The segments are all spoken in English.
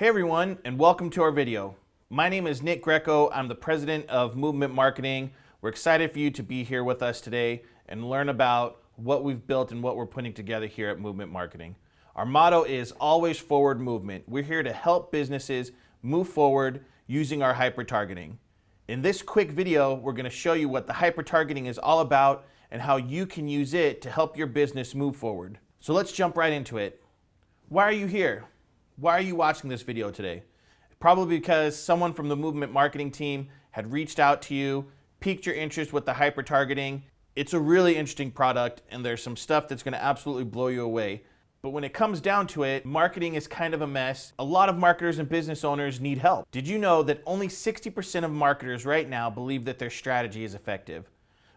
Hey everyone, and welcome to our video. My name is Nick Greco. I'm the president of Movement Marketing. We're excited for you to be here with us today and learn about what we've built and what we're putting together here at Movement Marketing. Our motto is always forward movement. We're here to help businesses move forward using our hyper-targeting. In this quick video, we're going to show you what the hyper-targeting is all about and how you can use it to help your business move forward. So let's jump right into it. Why are you here? Why are you watching this video today? Probably because someone from the Movement Marketing team had reached out to you, piqued your interest with the hyper-targeting. It's a really interesting product and there's some stuff that's going to absolutely blow you away. But when it comes down to it, marketing is kind of a mess. A lot of marketers and business owners need help. Did you know that only 60% of marketers right now believe that their strategy is effective,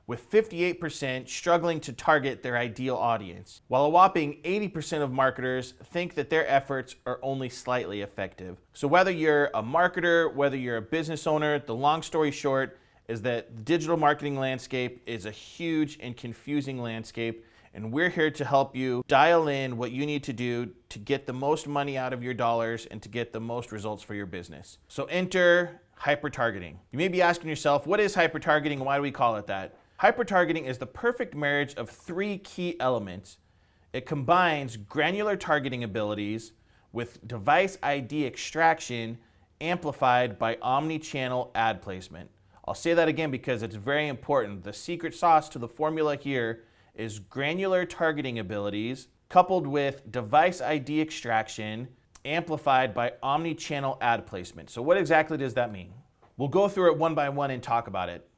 with 58% struggling to target their ideal audience, while a whopping 80% of marketers think that their efforts are only slightly effective. So whether you're a marketer, whether you're a business owner, the long story short is that the digital marketing landscape is a huge and confusing landscape, and we're here to help you dial in what you need to do to get the most money out of your dollars and to get the most results for your business. So enter hyper-targeting. You may be asking yourself, what is hyper-targeting and why do we call it that? Hyper-targeting is the perfect marriage of three key elements. It combines granular targeting abilities with device ID extraction amplified by omnichannel ad placement. I'll say that again because it's very important. The secret sauce to the formula here is granular targeting abilities coupled with device ID extraction amplified by omnichannel ad placement. So what exactly does that mean? We'll go through it one by one and talk about it.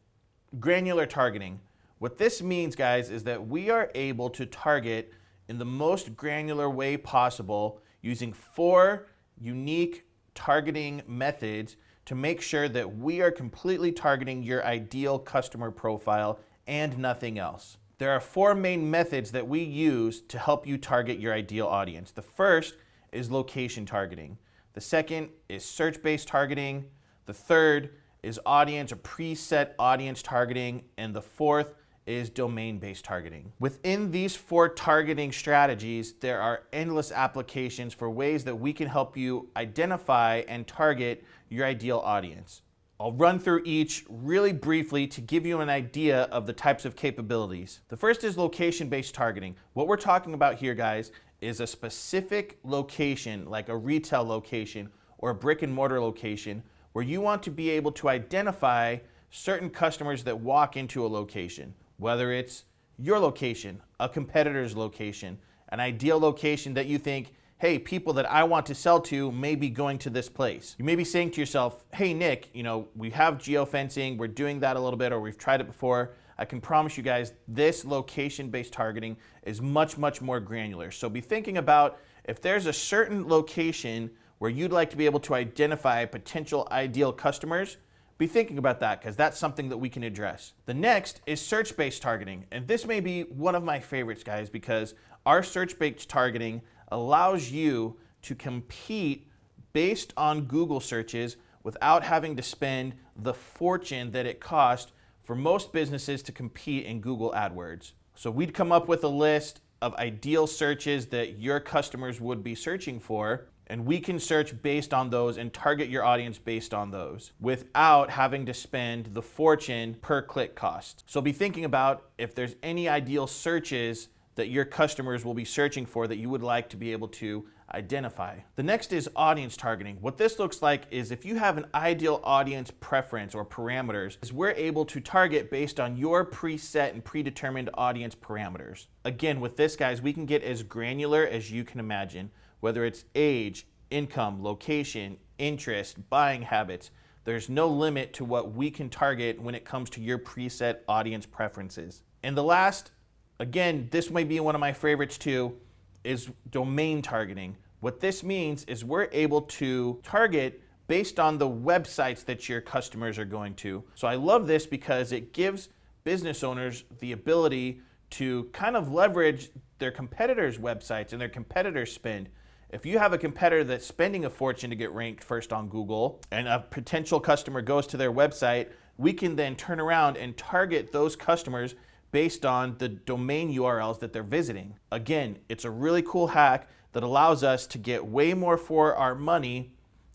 Granular targeting. What this means, guys, is that we are able to target in the most granular way possible using 4 unique targeting methods to make sure that we are completely targeting your ideal customer profile and nothing else. There are 4 main methods that we use to help you target your ideal audience. The first is location targeting. The second is search-based targeting. The third is audience or preset audience targeting, and the fourth is domain-based targeting. Within these 4 targeting strategies, there are endless applications for ways that we can help you identify and target your ideal audience. I'll run through each really briefly to give you an idea of the types of capabilities. The first is location-based targeting. What we're talking about here, guys, is a specific location, like a retail location or a brick and mortar location, where you want to be able to identify certain customers that walk into a location, whether it's your location, a competitor's location, an ideal location that you think, hey, people that I want to sell to may be going to this place. You may be saying to yourself, hey Nick, we have geofencing, we're doing that a little bit, or we've tried it before. I can promise you guys this location-based targeting is much, much more granular. So be thinking about if there's a certain location where you'd like to be able to identify potential ideal customers, be thinking about that because that's something that we can address. The next is search-based targeting. And this may be one of my favorites, guys, because our search-based targeting allows you to compete based on Google searches without having to spend the fortune that it costs for most businesses to compete in Google AdWords. So we'd come up with a list of ideal searches that your customers would be searching for, and we can search based on those and target your audience based on those without having to spend the fortune per click cost. So be thinking about if there's any ideal searches that your customers will be searching for that you would like to be able to identify. The next is audience targeting. What this looks like is if you have an ideal audience preference or parameters, is we're able to target based on your preset and predetermined audience parameters. Again, with this, guys, we can get as granular as you can imagine. Whether it's age, income, location, interest, buying habits, there's no limit to what we can target when it comes to your preset audience preferences. And the last, again, this might be one of my favorites too, is domain targeting. What this means is we're able to target based on the websites that your customers are going to. So I love this because it gives business owners the ability to kind of leverage their competitors' websites and their competitors' spend. If you have a competitor that's spending a fortune to get ranked first on Google and a potential customer goes to their website, we can then turn around and target those customers based on the domain URLs that they're visiting. Again, it's a really cool hack that allows us to get way more for our money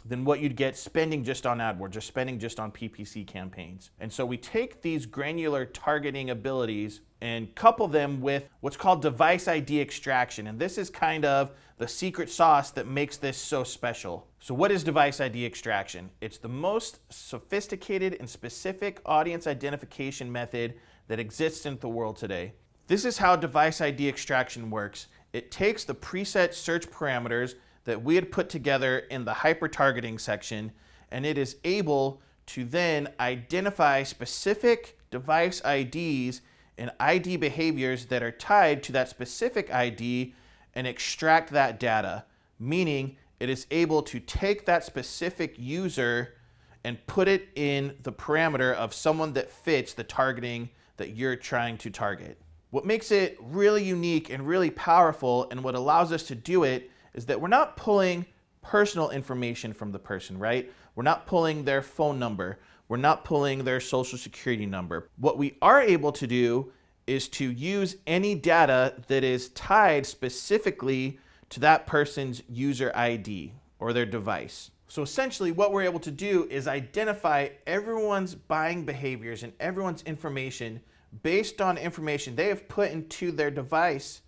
than what you'd get spending just on AdWords or spending just on PPC campaigns. And so we take these granular targeting abilities and couple them with what's called device ID extraction. And this is kind of the secret sauce that makes this so special. So what is device ID extraction? It's the most sophisticated and specific audience identification method that exists in the world today. This is how device ID extraction works. It takes the preset search parameters that we had put together in the hyper-targeting section, and it is able to then identify specific device IDs and ID behaviors that are tied to that specific ID and extract that data, meaning it is able to take that specific user and put it in the parameter of someone that fits the targeting that you're trying to target. What makes it really unique and really powerful, and what allows us to do it, is that we're not pulling personal information from the person, right? We're not pulling their phone number. We're not pulling their social security number. What we are able to do is to use any data that is tied specifically to that person's user ID or their device. So essentially what we're able to do is identify everyone's buying behaviors and everyone's information based on information they have put into their device,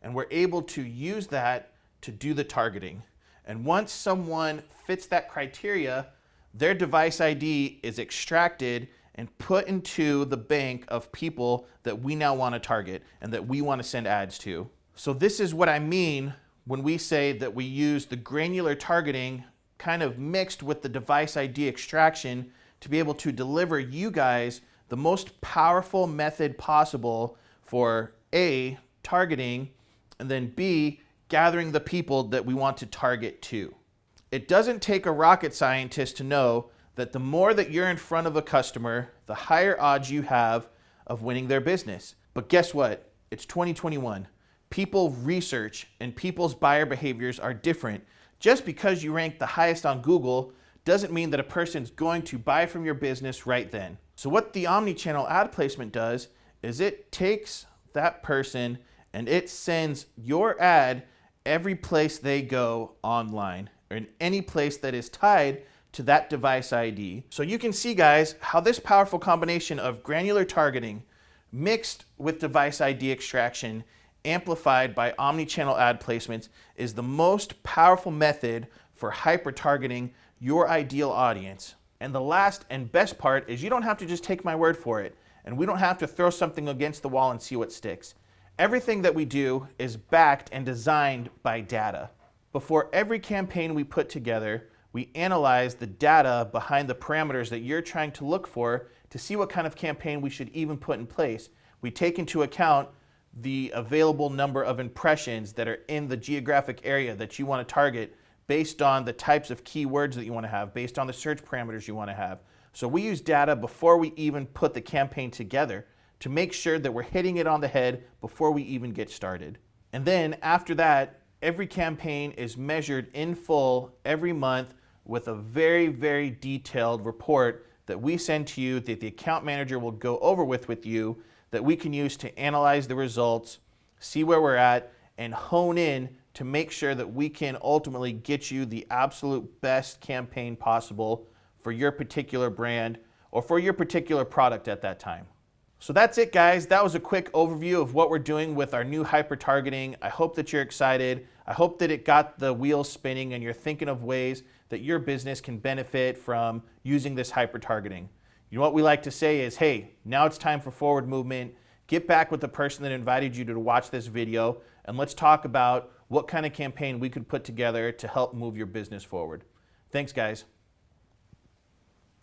and we're able to use that to do the targeting. And once someone fits that criteria, their device ID is extracted and put into the bank of people that we now want to target and that we want to send ads to. So this is what I mean when we say that we use the granular targeting kind of mixed with the device ID extraction to be able to deliver you guys the most powerful method possible for A, targeting, and then B, gathering the people that we want to target to. It doesn't take a rocket scientist to know that the more that you're in front of a customer, the higher odds you have of winning their business. But guess what? It's 2021. People research and people's buyer behaviors are different. Just because you rank the highest on Google doesn't mean that a person's going to buy from your business right then. So what the Omnichannel ad placement does is it takes that person and it sends your ad every place they go online, or in any place that is tied to that device ID. So you can see, guys, how this powerful combination of granular targeting mixed with device ID extraction amplified by omni-channel ad placements is the most powerful method for hyper-targeting your ideal audience. And the last and best part is you don't have to just take my word for it, and we don't have to throw something against the wall and see what sticks. Everything that we do is backed and designed by data. Before every campaign we put together, we analyze the data behind the parameters that you're trying to look for to see what kind of campaign we should even put in place. We take into account the available number of impressions that are in the geographic area that you want to target based on the types of keywords that you want to have, based on the search parameters you want to have. So we use data before we even put the campaign together to make sure that we're hitting it on the head before we even get started. And then after that, every campaign is measured in full every month with a very, very detailed report that we send to you, that the account manager will go over with you, that we can use to analyze the results, see where we're at, and hone in to make sure that we can ultimately get you the absolute best campaign possible for your particular brand or for your particular product at that time. So that's it, guys. That was a quick overview of what we're doing with our new hyper-targeting. I hope that you're excited. I hope that it got the wheels spinning and you're thinking of ways that your business can benefit from using this hyper-targeting. You know what we like to say is, hey, now it's time for forward movement. Get back with the person that invited you to watch this video, and let's talk about what kind of campaign we could put together to help move your business forward. Thanks, guys.